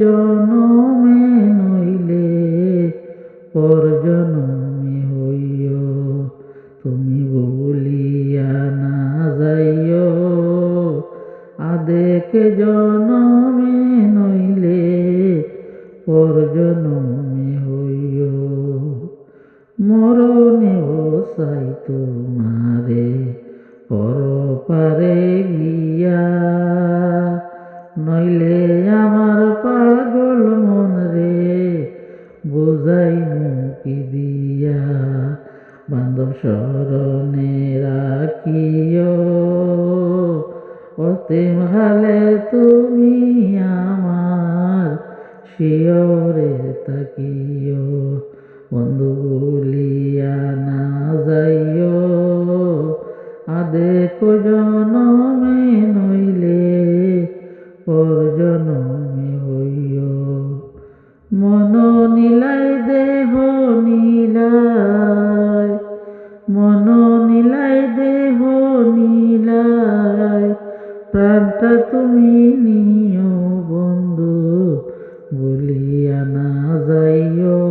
জনমে নইলে পর জনমে হইও, তুমি বলিয়া না যাইও আদেক জনমে নইলে পর জনমে হইও। মরণে বসাই তোমারে পরপারে গিয়া, নইলে আমার পাগল মন রে বোঝাই মুকি দিয়া। বান্ধব শরণে রাখিও অতিম হালে তুমি আমার শিয়রে তাকিও, বন্ধু বলিয়া না যাইও আদেক জনমে নইলে পর জনমে হইও। মন নীলাই দেহ নীলাই, মন নীলাই দেহ নীলাই, প্রাণটা তুমি নিও বন্ধু বলিয়া না যাইও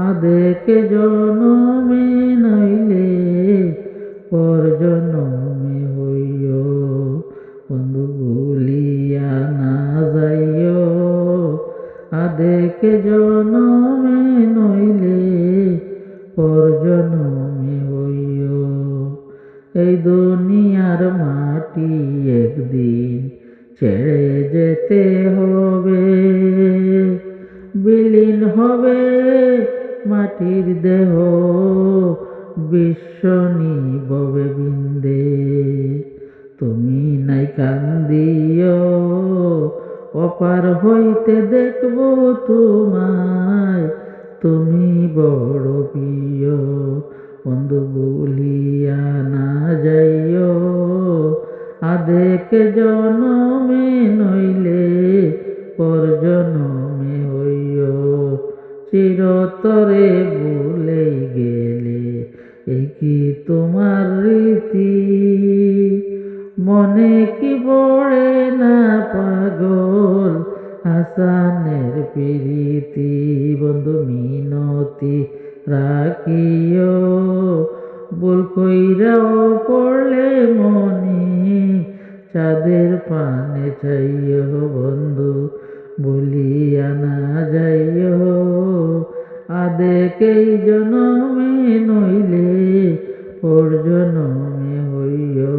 আদেক জনমে নইলে পর জনমে হইও। বন্ধু বলিয়া না যাইও আদেক জনমে নইলে পর জনমে হইও। এই দুনিয়ার মাটি একদিন ছেড়ে যেতে হবে, বিলীন হবে মাটির দেহ বিশ্ব নিববে বিন্দে। তুমি নাই কান্দিও অপার হইতে দেখব তোমায়, তুমি বড় প্রিয়, বন্ধু বলিয়া না যাইও আদেক জনমে নইলে পর জনমে হইও। চিরতরে ভুলে গেলে এই কি তোমার রীতি, মনে কি পড়ে না পাগল হাসানের প্রীতি। বন্ধু মিনতি রাখিও ভুল কইরাও পড়লে মনে চাঁদের পানে চাইও, বন্ধু বলিয়া না যাইও আদেক জনমে নইলে পর জনমে হইও।